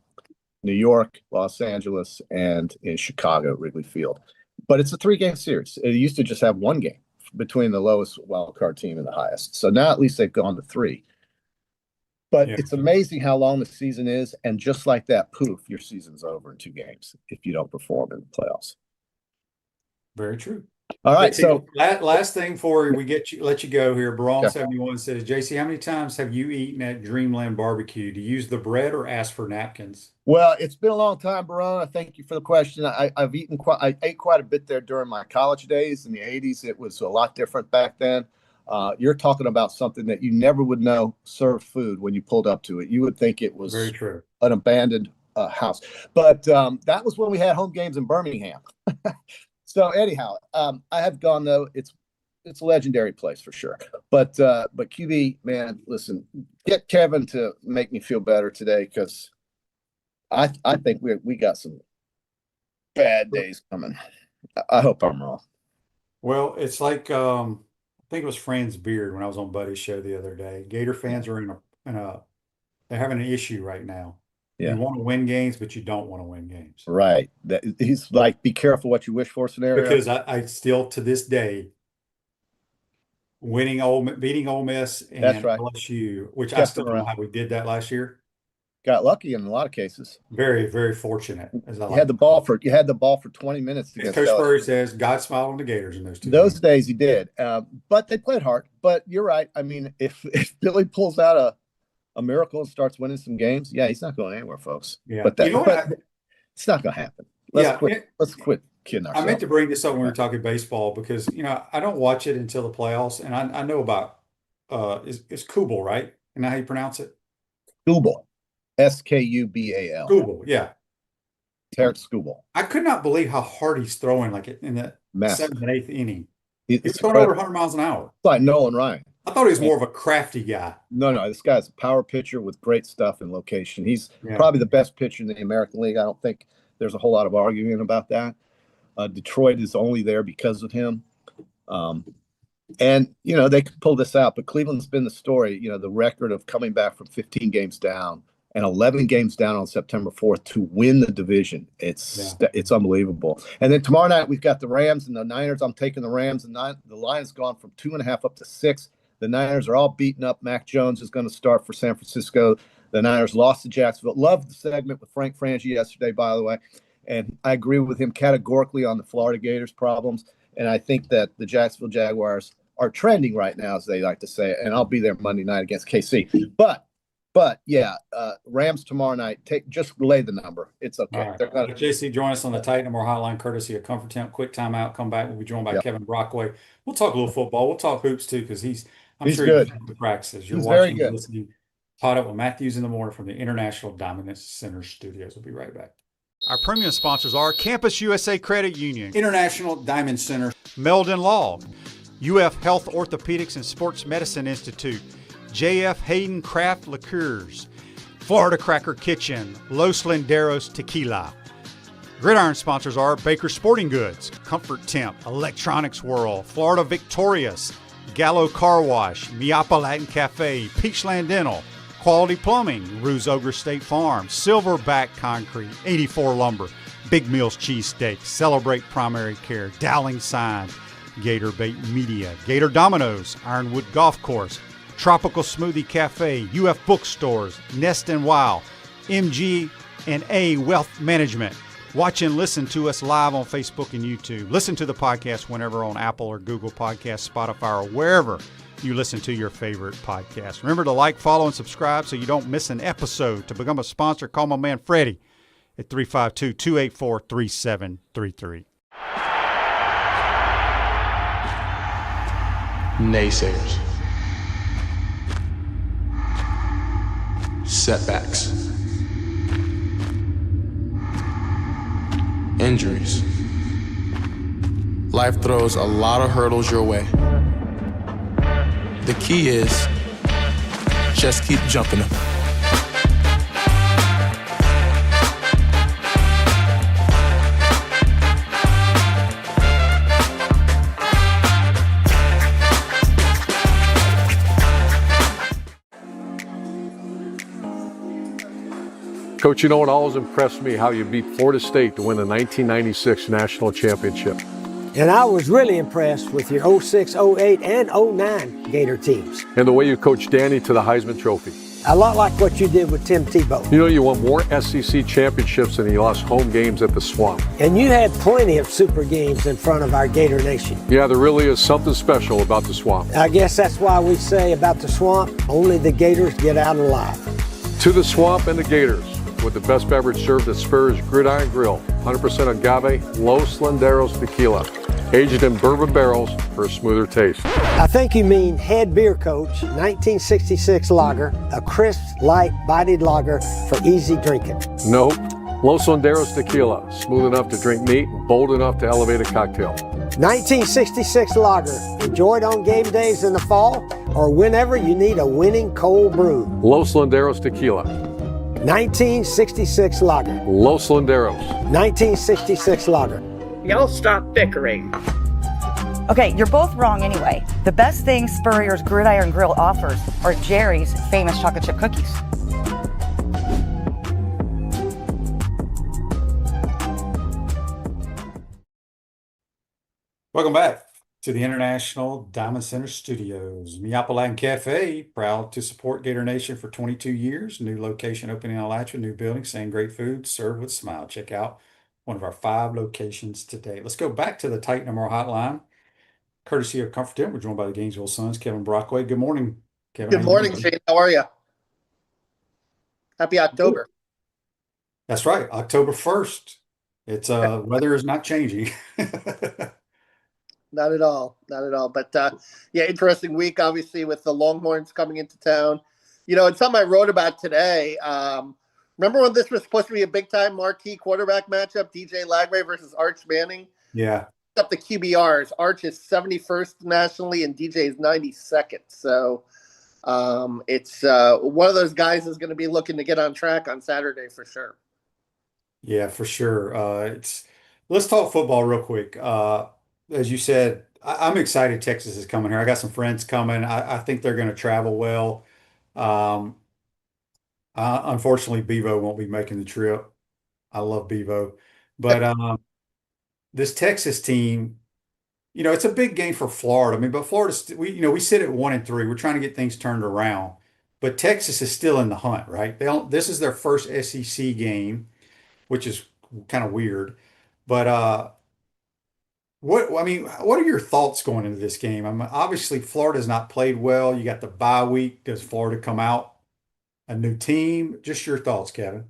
New York, Los Angeles, and in Chicago, Wrigley Field. But it's a 3-game series. It used to just have 1 game between the lowest wild card team and the highest. So now at least they've gone to 3. But It's amazing how long the season is. And just like that, poof, your season's over in 2 games if you don't perform in the playoffs. Very true. All right. JC, So last thing before we let you go here. Brawl Yeah. 71 says, JC, how many times have you eaten at Dreamland Barbecue? Do you use the bread or ask for napkins? Well, it's been a long time, Barona. Thank you for the question. I ate quite a bit there during my college days in the 80s. It was a lot different back then. You're talking about something that you never would know served food when you pulled up to it. You would think it was Very true. an abandoned house. But that was when we had home games in Birmingham. So anyhow, I have gone though. It's a legendary place for sure. But QB, man, listen, get Kevin to make me feel better today, because I think we got some bad days coming. I hope I'm wrong. Well, it's like I think it was Fran's Beard when I was on Buddy's show the other day. Gator fans are they're having an issue right now. Yeah. You want to win games, but you don't want to win games. Right. He's like, be careful what you wish for scenario. Because I still to this day beating Ole Miss and That's right. LSU, which I Kept still them don't know around. how we did that last year. Got lucky in a lot of cases. Very, very fortunate. As I You had the ball for 20 minutes as against Coach LSU. Spurrier says, God smiled on the Gators in those two Those games. days he did. But they played hard. But you're right. I mean, if Billy pulls out a miracle and starts winning some games, yeah, he's not going anywhere, folks. Yeah. But You know what? it's not going to happen. Let's quit kidding ourselves. I meant to bring this up when we were talking baseball because, I don't watch it until the playoffs, and I know about it's Kubel, right? And how you pronounce it? Skubal. Skubal. Kubel, yeah. Tarek Skubal. I could not believe how hard he's throwing, like in the Massive. 7th and 8th inning. It's He's throwing over 100 miles an hour. like Nolan Ryan. I thought he was more of a crafty guy. No, this guy's a power pitcher with great stuff and location. He's Yeah. probably the best pitcher in the American League. I don't think there's a whole lot of arguing about that. Detroit is only there because of him. And, they could pull this out, but Cleveland's been the story, the record of coming back from 15 games down and 11 games down on September 4th to win the division. It's unbelievable. And then tomorrow night, we've got the Rams and the Niners. I'm taking the Rams, and the Lions gone from 2.5 up to 6. The Niners are all beaten up. Mac Jones is going to start for San Francisco. The Niners lost to Jacksonville. Loved the segment with Frank Frangie yesterday, by the way. And I agree with him categorically on the Florida Gators problems. And I think that the Jacksonville Jaguars are trending right now, as they like to say, and I'll be there Monday night against KC. But yeah, Rams tomorrow night. Just lay the number. It's okay. All right. JC, join us on the Titan More Hotline, courtesy of Comfort Temp. Quick timeout. Come back. We'll be joined by Kevin Brockway. We'll talk a little football. We'll talk hoops too, because I'm sure good. He's practices. You're He's watching very good. and listening. PodUp with Matthews in the morning from the International Diamond Center Studios. We'll be right back. Our premium sponsors are Campus USA Credit Union, International Diamond Center, Meldon Law, UF Health Orthopedics and Sports Medicine Institute, JF Hayden Craft Liqueurs, Florida Cracker Kitchen, Los Linderos Tequila. Gridiron sponsors are Baker Sporting Goods, Comfort Temp, Electronics World, Florida Victorious, Gallo Car Wash, Miapa Latin Cafe, Peachland Dental, Quality Plumbing, Ruse Ogre State Farm, Silverback Concrete, 84 Lumber, Big Mills Cheesesteak, Celebrate Primary Care, Dowling Sign, Gator Bait Media, Gator Dominoes, Ironwood Golf Course, Tropical Smoothie Cafe, UF Bookstores, Nest and Wow, MG&A Wealth Management. Watch and listen to us live on Facebook and YouTube. Listen to the podcast whenever on Apple or Google Podcasts, Spotify, or wherever you listen to your favorite podcast. Remember to like, follow, and subscribe so you don't miss an episode. To become a sponsor, call my man Freddie at 352-284-3733. Naysayers. Setbacks. Injuries. Life throws a lot of hurdles your way. The key is just keep jumping them. Coach, it always impressed me how you beat Florida State to win the 1996 National Championship. And I was really impressed with your 06, 08, and 09 Gator teams. And the way you coached Danny to the Heisman Trophy. A lot like what you did with Tim Tebow. You know, you won more SEC championships than you lost home games at the Swamp. And you had plenty of super games in front of our Gator Nation. Yeah, there really is something special about the Swamp. I guess that's why we say about the Swamp, only the Gators get out alive. To the Swamp and the Gators, with the best beverage served at Spur's Gridiron Grill, 100% agave, Los Landeros tequila, aged in bourbon barrels for a smoother taste. I think you mean head beer coach, 1966 lager, a crisp, light, bodied lager for easy drinking. Nope. Los Landeros tequila, smooth enough to drink neat, bold enough to elevate a cocktail. 1966 lager, enjoyed on game days in the fall or whenever you need a winning cold brew. Los Landeros tequila. 1966 lager. Los Landeros. 1966 lager. Y'all stop bickering. Okay, you're both wrong anyway. The best thing Spurrier's Gridiron Grill offers are Jerry's famous chocolate chip cookies. Welcome back to the International Diamond Center Studios. Meopoland Cafe, proud to support Gator Nation for 22 years. New location opening in Alachua, new building, same great food, served with smile. Check out one of our 5 locations today. Let's go back to the Titan Memorial Hotline. Courtesy of Comfort Inn, we're joined by the Gainesville Sun's Kevin Brockway. Good morning, Kevin. Good morning, Shane. How are you? Happy October. That's right, October 1st. It's weather is not changing. Not at all. Not at all. But yeah, interesting week, obviously, with the Longhorns coming into town. You know, it's something I wrote about today. Remember when this was supposed to be a big-time marquee quarterback matchup, DJ Lagway versus Arch Manning? Yeah. Up the QBRs. Arch is 71st nationally, and DJ is 92nd. So it's one of those guys is going to be looking to get on track on Saturday for sure. Yeah, for sure. Let's talk football real quick. As you said, I'm excited Texas is coming here. I got some friends coming. I think they're going to travel well. Unfortunately, Bevo won't be making the trip. I love Bevo. But this Texas team, you know, it's a big game for Florida. I mean, but Florida, we sit at 1-3. We're trying to get things turned around. But Texas is still in the hunt, right? This is their first SEC game, which is kind of weird. But what are your thoughts going into this game? I mean, obviously Florida's not played well. You got the bye week. Does Florida come out a new team? Just your thoughts, Kevin.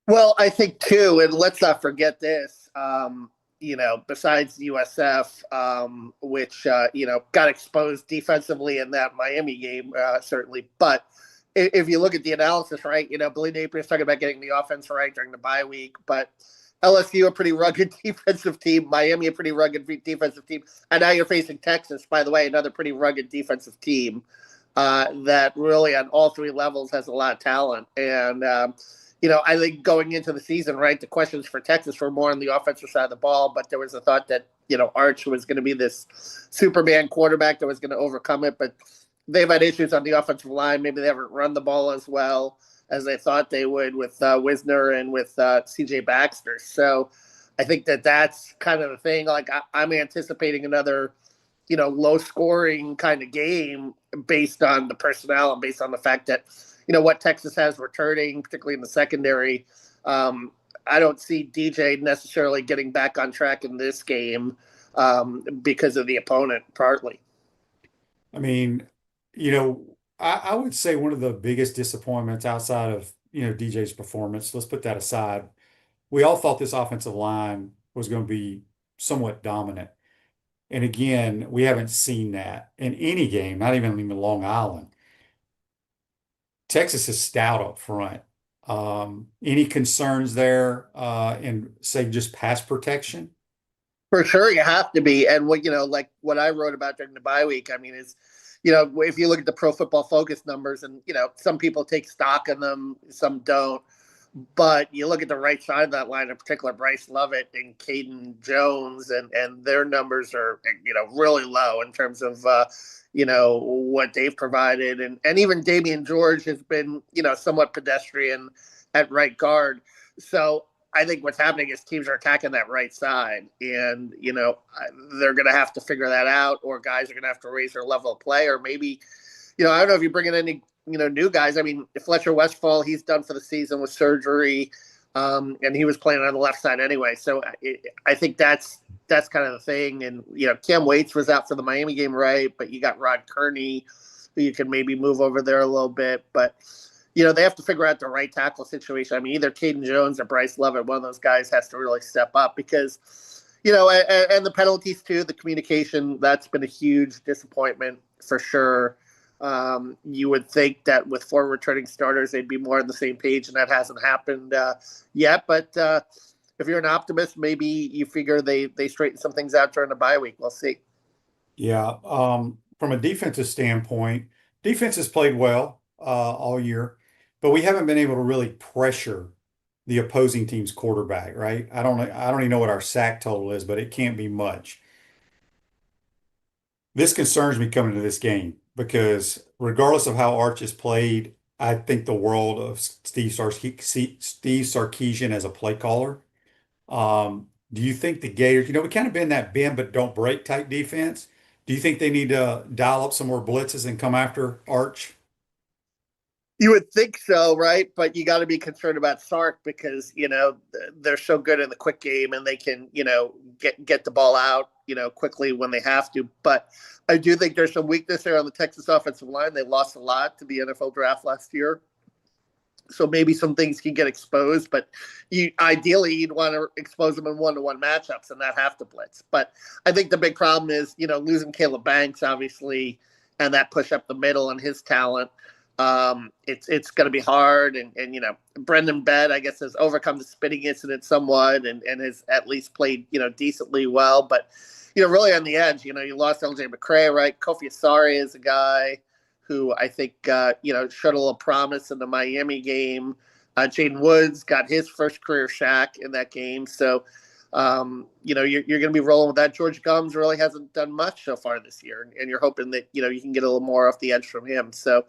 Well, I think too, and let's not forget this. You know, besides USF, which you know, got exposed defensively in that Miami game, certainly. But if you look at the analysis, right, you know, Billy Napier's talking about getting the offense right during the bye week, but LSU, a pretty rugged defensive team. Miami, a pretty rugged defensive team. And now you're facing Texas, by the way, another pretty rugged defensive team that really on all 3 levels has a lot of talent. And, you know, I think going into the season, right, the questions for Texas were more on the offensive side of the ball, but there was a thought that, you know, Arch was going to be this Superman quarterback that was going to overcome it. But they've had issues on the offensive line. Maybe they haven't run the ball as well as they thought they would with Wisner and with C.J. Baxter. So I think that's kind of the thing. Like I'm anticipating another, you know, low-scoring kind of game based on the personnel and based on the fact that, you know, what Texas has returning, particularly in the secondary. I don't see DJ necessarily getting back on track in this game because of the opponent, partly. I mean, you know, I would say one of the biggest disappointments outside of, you know, DJ's performance, let's put that aside. We all thought this offensive line was going to be somewhat dominant. And again, we haven't seen that in any game, not even in Long Island. Texas is stout up front. Any concerns there in, say, just pass protection? For sure, you have to be. And what, you know, like what I wrote about during the bye week, I mean, is, you know, if you look at the Pro Football Focus numbers, and, you know, some people take stock in them, some don't. But you look at the right side of that line, in particular, Bryce Lovett and Caden Jones, and their numbers are, you know, really low in terms of, you know, what they've provided. And even Damian George has been, you know, somewhat pedestrian at right guard. So I think what's happening is teams are attacking that right side. And, you know, they're going to have to figure that out, or guys are going to have to raise their level of play, or maybe, you know, I don't know if you bring in any new guys. I mean, Fletcher Westphal, he's done for the season with surgery, and he was playing on the left side anyway. So I think that's kind of the thing. And, Cam Waits was out for the Miami game, right? But you got Rod Kearney, who you can maybe move over there a little bit. But, they have to figure out the right tackle situation. I mean, either Caden Jones or Bryce Lovett, one of those guys has to really step up because, and the penalties too, the communication, that's been a huge disappointment for sure. You would think that with 4 returning starters, they'd be more on the same page, and that hasn't happened yet. But if you're an optimist, maybe you figure they straighten some things out during the bye week. We'll see. Yeah. From a defensive standpoint, defense has played well all year, but we haven't been able to really pressure the opposing team's quarterback, right? I don't even know what our sack total is, but it can't be much. This concerns me coming into this game because regardless of how Arch has played, I think the world of Steve Sarkisian as a play caller. Do you think the Gators, we kind of been that bend but don't break type defense. Do you think they need to dial up some more blitzes and come after Arch? You would think so, right? But you got to be concerned about Sark because, they're so good in the quick game and they can, get the ball out, quickly when they have to. But I do think there's some weakness there on the Texas offensive line. They lost a lot to the NFL draft last year. So maybe some things can get exposed, but ideally you'd want to expose them in 1-to-1 matchups and not have to blitz. But I think the big problem is, losing Caleb Banks, obviously, and that push up the middle and his talent. It's going to be hard. And Brendan Bedd, I guess, has overcome the spitting incident somewhat and has at least played, decently well. But, really on the edge, you lost LJ McCray, right? Kofi Asari is a guy who I think, showed a little promise in the Miami game. Jaden Woods got his first career sack in that game. So, you're going to be rolling with that. George Gums really hasn't done much so far this year. And you're hoping that, you can get a little more off the edge from him. So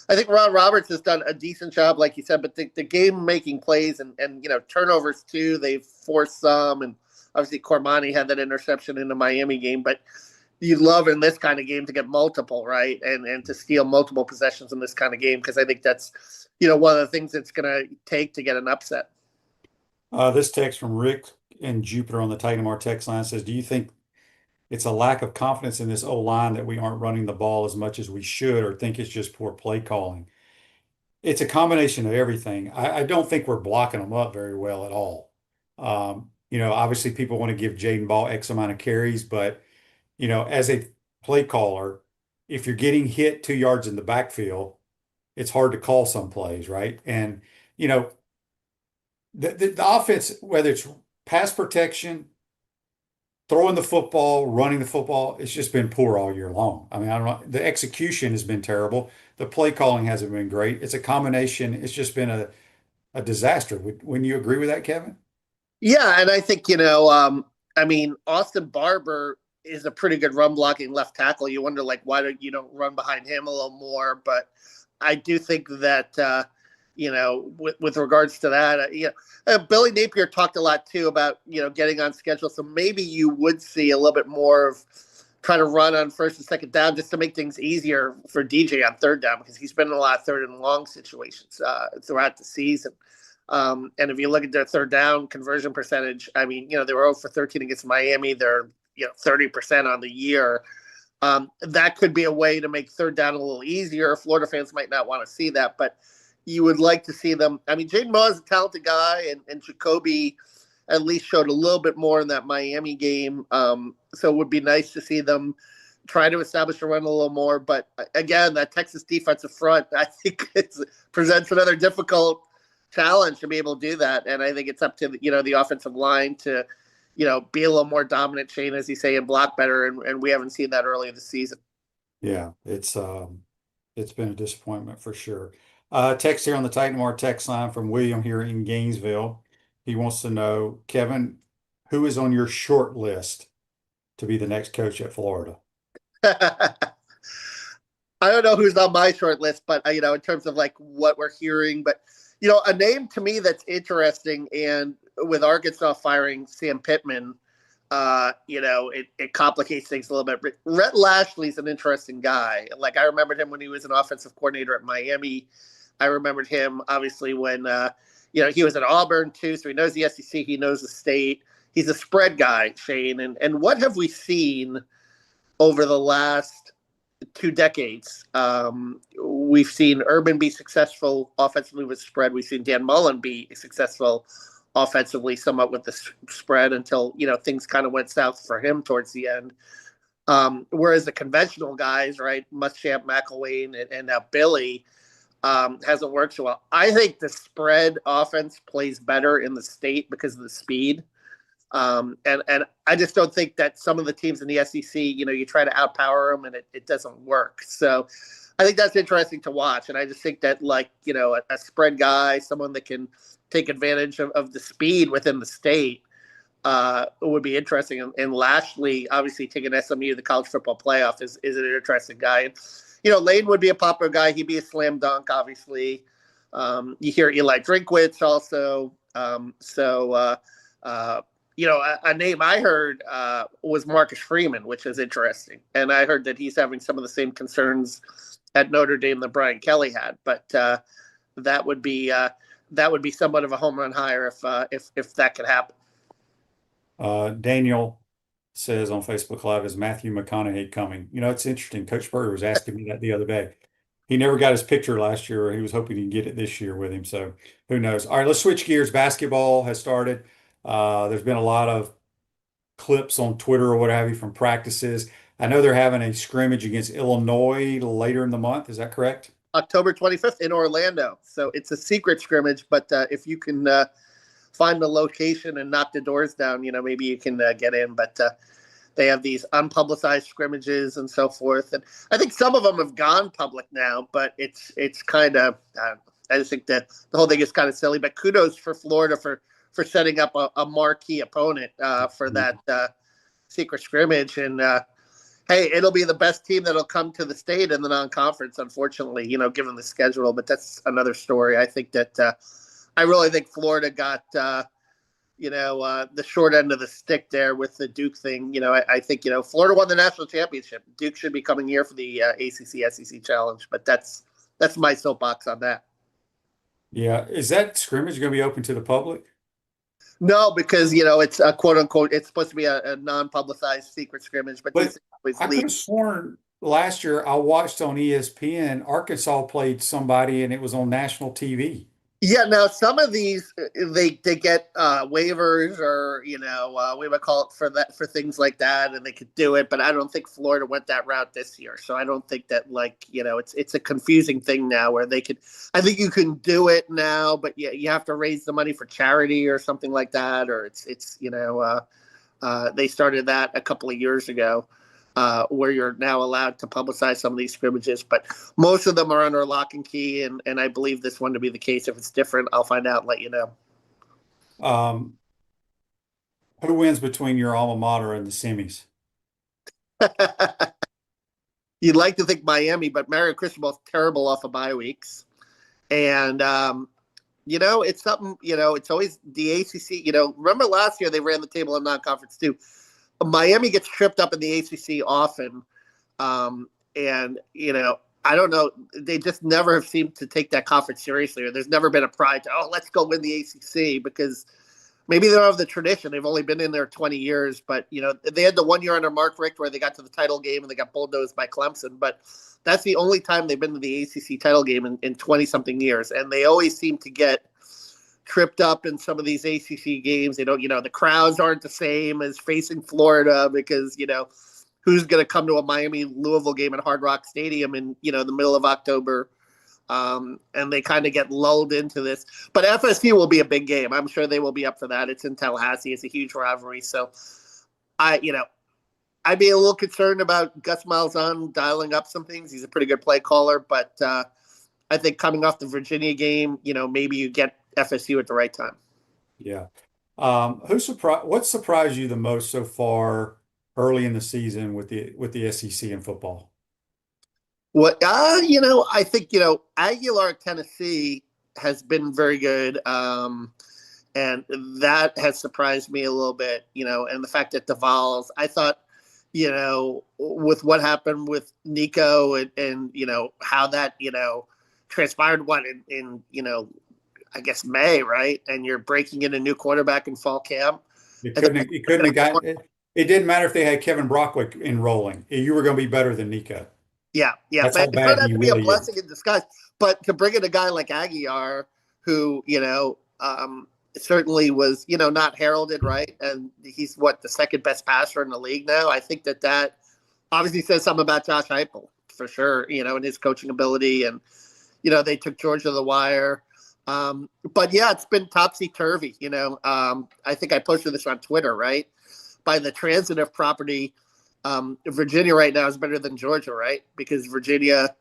I think Ron Roberts has done a decent job, like you said, but the game-making plays and turnovers too, they've forced some. And obviously Cormani had that interception in the Miami game. But you love in this kind of game to get multiple, right? And to steal multiple possessions in this kind of game because I think that's, one of the things it's going to take to get an upset. This text from Rick and Jupiter on the Titan MR text line says, do you think it's a lack of confidence in this O-line that we aren't running the ball as much as we should, or think it's just poor play calling? It's a combination of everything. I don't think we're blocking them up very well at all. Obviously people want to give Jaden Ball X amount of carries, but, as a play caller, if you're getting hit 2 yards in the backfield, it's hard to call some plays, right? And, the offense, whether it's pass protection, throwing the football, running the football, it's just been poor all year long. I mean, I don't know. The execution has been terrible. The play calling hasn't been great. It's a combination. It's just been a disaster. Wouldn't you agree with that, Kevin? Yeah, and I think, Austin Barber is a pretty good run blocking left tackle. You wonder, why you don't run behind him a little more? But I do think that, with regards to that, Billy Napier talked a lot too about, getting on schedule. So maybe you would see a little bit more of trying to run on first and second down just to make things easier for DJ on third down because he's been in a lot of third and long situations throughout the season. And if you look at their third down conversion percentage, I mean, they were 0 for 13 against Miami. They're, 30% on the year. That could be a way to make third down a little easier. Florida fans might not want to see that, but you would like to see them. I mean, Jaden Moore is a talented guy, and Jacoby at least showed a little bit more in that Miami game. So it would be nice to see them try to establish a run a little more. But again, that Texas defensive front, I think it presents another difficult challenge to be able to do that. And I think it's up to the offensive line to be a little more dominant, Shane, as you say, and block better. And we haven't seen that early in the season. Yeah, it's been a disappointment for sure. Text here on the Titan MR text line from William here in Gainesville. He wants to know, Kevin, who is on your short list to be the next coach at Florida? I don't know who's on my short list, but in terms of what we're hearing, but a name to me that's interesting, and with Arkansas firing Sam Pittman, it complicates things a little bit. Rhett Lashley's an interesting guy. Like, I remembered him when he was an offensive coordinator at Miami. I remembered him obviously when he was at Auburn too, so he knows the SEC, he knows the state. He's a spread guy, Shane. And what have we seen over the last 2 decades? We've seen Urban be successful offensively with spread. We've seen Dan Mullen be successful offensively somewhat with the spread until, things kind of went south for him towards the end. Whereas the conventional guys, right, Muschamp, McElwain, and now Billy, hasn't worked so well. I think the spread offense plays better in the state because of the speed. And I just don't think that some of the teams in the SEC, you try to outpower them and it doesn't work. So I think that's interesting to watch. And I just think that, a spread guy, someone that can take advantage of the speed within the state would be interesting. And Lashley, obviously taking SMU to the college football playoff is an interesting guy. And, Lane would be a popular guy. He'd be a slam dunk, obviously. You hear Eli Drinkwitz also. A name I heard was Marcus Freeman, which is interesting. And I heard that he's having some of the same concerns at Notre Dame that Brian Kelly had. But that would be somewhat of a home run hire if that could happen. Daniel says on Facebook Live, is Matthew McConaughey coming? It's interesting. Coach Burger was asking me that the other day. He never got his picture last year. He was hoping he'd get it this year with him. So who knows? All right, let's switch gears. Basketball has started. There's been a lot of clips on Twitter or what have you from practices. I know they're having a scrimmage against Illinois later in the month. Is that correct? October 25th in Orlando. So it's a secret scrimmage, but if you can find the location and knock the doors down, maybe you can get in. But they have these unpublicized scrimmages and so forth. And I think some of them have gone public now, but it's kind of, I just think that the whole thing is kind of silly. But kudos for Florida for setting up a marquee opponent for that secret scrimmage. And, hey, it'll be the best team that'll come to the state in the non-conference, unfortunately, given the schedule. But that's another story. I think that I really think Florida got, the short end of the stick there with the Duke thing. I think, Florida won the national championship. Duke should be coming here for the ACC SEC challenge. But that's my soapbox on that. Yeah. Is that scrimmage going to be open to the public? No, because, it's a quote unquote, it's supposed to be a non-publicized secret scrimmage. But this I could have sworn last year I watched on ESPN, Arkansas played somebody and it was on national TV. Yeah, now some of these they get waivers or we would call it for things like that, and they could do it. But I don't think Florida went that route this year, so I don't think that it's a confusing thing now where they could. I think you can do it now, but you have to raise the money for charity or something like that, or they started that a couple of years ago. Where you're now allowed to publicize some of these scrimmages, but most of them are under lock and key, and I believe this one to be the case. If it's different, I'll find out and let you know. Who wins between your alma mater and the semis? You'd like to think Miami, but Mario Cristobal's terrible off of bye weeks. And, it's something, it's always the ACC. Remember last year they ran the table in non-conference too. Miami gets tripped up in the ACC often. And, I don't know. They just never have seemed to take that conference seriously, or there's never been a pride to, let's go win the ACC, because maybe they don't have the tradition. They've only been in there 20 years, but, they had the 1 year under Mark Richt where they got to the title game and they got bulldozed by Clemson. But that's the only time they've been to the ACC title game in 20 something years. And they always seem to get tripped up in some of these ACC games. They don't, the crowds aren't the same as facing Florida because, who's going to come to a Miami-Louisville game at Hard Rock Stadium in, the middle of October? And they kind of get lulled into this. But FSU will be a big game. I'm sure they will be up for that. It's in Tallahassee. It's a huge rivalry. So, I'd be a little concerned about Gus Malzahn dialing up some things. He's a pretty good play caller. But I think coming off the Virginia game, maybe you get FSU at the right time. Yeah. What surprised you the most so far early in the season with the SEC in football? What I think Aguilar at Tennessee has been very good. And that has surprised me a little bit, and the fact that Duvall's, I thought, with what happened with Nico and how that, transpired in I guess May, right? And you're breaking in a new quarterback in fall camp. It couldn't have got it. It didn't matter if they had Kevin Brockway enrolling. You were going to be better than Nico. Yeah. That's But how bad he to be really a blessing is. in disguise. But to bring in a guy like Aguiar, who, certainly was, not heralded, right? And he's the second best passer in the league now. I think that obviously says something about Josh Heupel for sure, and his coaching ability. And, they took Georgia to the wire. But yeah, it's been topsy-turvy, I think I posted this on Twitter, right? By the transitive property, Virginia right now is better than Georgia, right? Because Virginia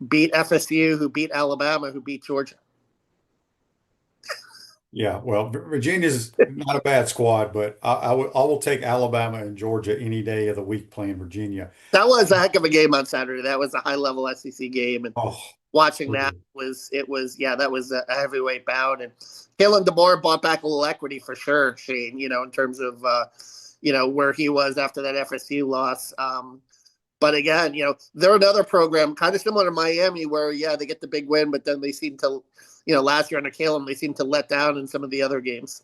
beat FSU, who beat Alabama, who beat Georgia. Yeah, well, Virginia's not a bad squad, but I will take Alabama and Georgia any day of the week playing Virginia. That was a heck of a game on Saturday. That was a high-level SEC game, and watching that that was a heavyweight bout. And Kalen DeBoer bought back a little equity for sure, Shane. In terms of where he was after that FSU loss. But again, they're another program kind of similar to Miami, where they get the big win, but then they seem to, last year under Kalen, they seem to let down in some of the other games.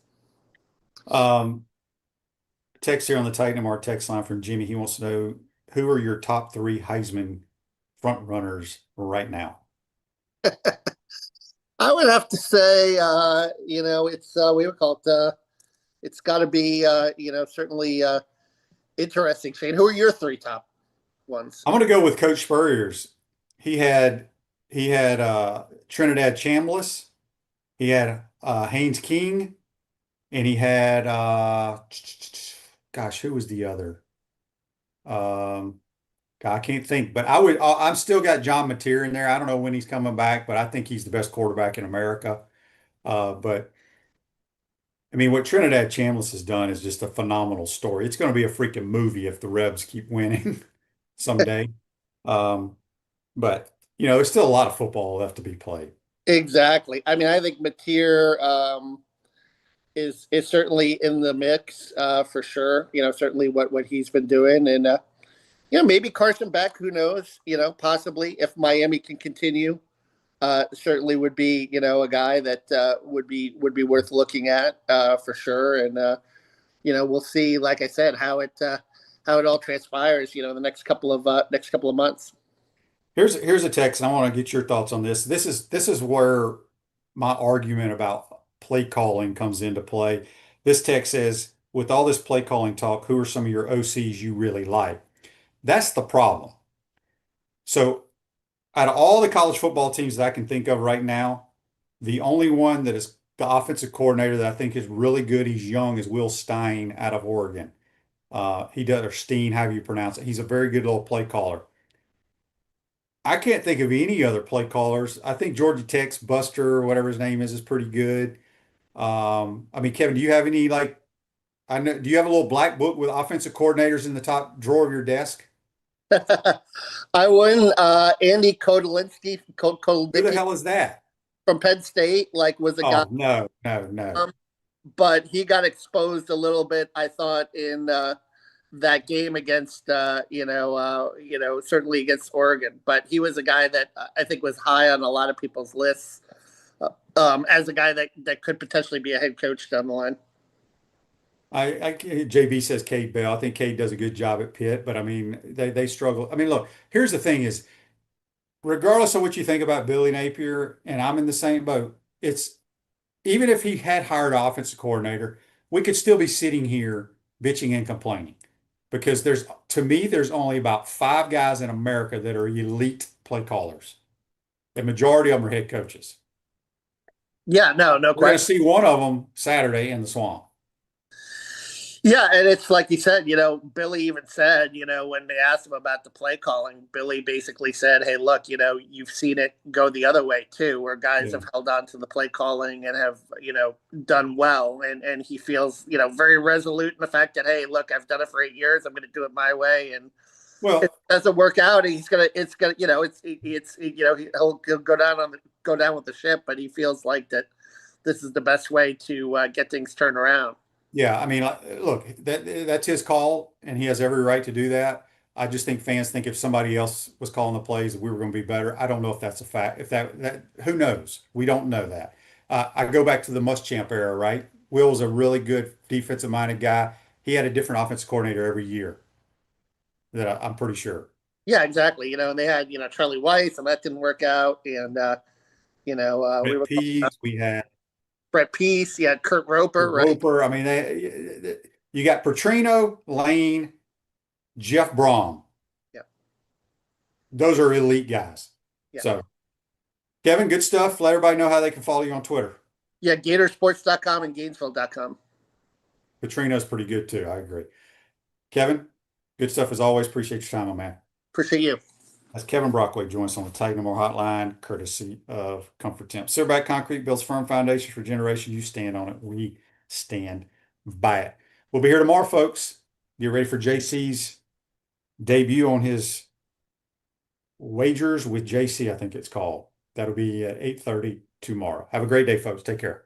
Text here on the Titan MR text line from Jimmy. He wants to know, who are your top 3 Heisman front runners right now? I would have to say, it's we would call it. It's got to be, certainly interesting. Shane, who are your 3 top ones? I'm going to go with Coach Spurrier's. He had Trinidad Chambliss, he had Haynes King, and he had who was the other? I can't think, but I'm still got John Mateer in there. I don't know when he's coming back, but I think he's the best quarterback in America. But I mean, what Trinidad Chambliss has done is just a phenomenal story. It's going to be a freaking movie if the Rebs keep winning someday. But there's still a lot of football left to be played. Exactly. I mean, I think Mateer is certainly in the mix for sure. Certainly what he's been doing, and maybe Carson Beck. Who knows? Possibly if Miami can continue, certainly would be a guy that would be worth looking at for sure. And we'll see. Like I said, how it all transpires. The next couple of months. Here's a text, and I want to get your thoughts on this. This is where my argument about play calling comes into play. This text says, with all this play calling talk, who are some of your OCs you really like? That's the problem. So out of all the college football teams that I can think of right now, the only one that is the offensive coordinator that I think is really good, he's young, is Will Stein out of Oregon. He does, or Steen, however you pronounce it. He's a very good little play caller. I can't think of any other play callers. I think Georgia Tech's Buster, or whatever his name is pretty good. I mean, Kevin, do you have any, do you have a little black book with offensive coordinators in the top drawer of your desk? I wouldn't. Andy Kodalinski. Who the hell is that? From Penn State, was a guy. No. But he got exposed a little bit, I thought, in that game against, certainly against Oregon. But he was a guy that I think was high on a lot of people's lists as a guy that could potentially be a head coach down the line. JB says Cade Bell. I think Cade does a good job at Pitt, but I mean, they struggle. I mean, look, here's the thing is, regardless of what you think about Billy Napier, and I'm in the same boat, it's even if he had hired an offensive coordinator, we could still be sitting here bitching and complaining, because there's only about 5 guys in America that are elite play callers. The majority of them are head coaches. Yeah, no We're question. going to see one of them Saturday in the Swamp. Yeah, and it's like you said, Billy even said, when they asked him about the play calling, Billy basically said, hey, look, you've seen it go the other way too, where guys have held on to the play calling and have, done well. And he feels, very resolute in the fact that, hey, look, I've done it for 8 years. I'm going to do it my way. And well, it doesn't work out. He'll go down with the ship, but he feels like that this is the best way to get things turned around. Yeah, I mean, look, that's his call, and he has every right to do that. I just think fans think if somebody else was calling the plays, that we were going to be better. I don't know if that's a fact. If that who knows? We don't know that. I go back to the Muschamp era, right? Will's a really good defensive-minded guy. He had a different offensive coordinator every year. I'm pretty sure. Yeah, exactly. And they had Charlie Weiss, and that didn't work out. And we had Brett Peace. You had Kurt Roper, right? Roper. I mean, you got Petrino, Lane, Jeff Brom. Yeah. Those are elite guys. Yeah. So, Kevin, good stuff. Let everybody know how they can follow you on Twitter. Yeah, Gatorsports.com and Gainesville.com. Petrino's pretty good too. I agree. Kevin, good stuff as always. Appreciate your time, my man. Appreciate you. That's Kevin Brockway joins us on the Titan More Hotline, courtesy of Comfort Temp. Silverback Concrete builds firm foundations for generations. You stand on it. We stand by it. We'll be here tomorrow, folks. Get ready for JC's debut on his Wagers with JC, I think it's called. That'll be at 8:30 tomorrow. Have a great day, folks. Take care.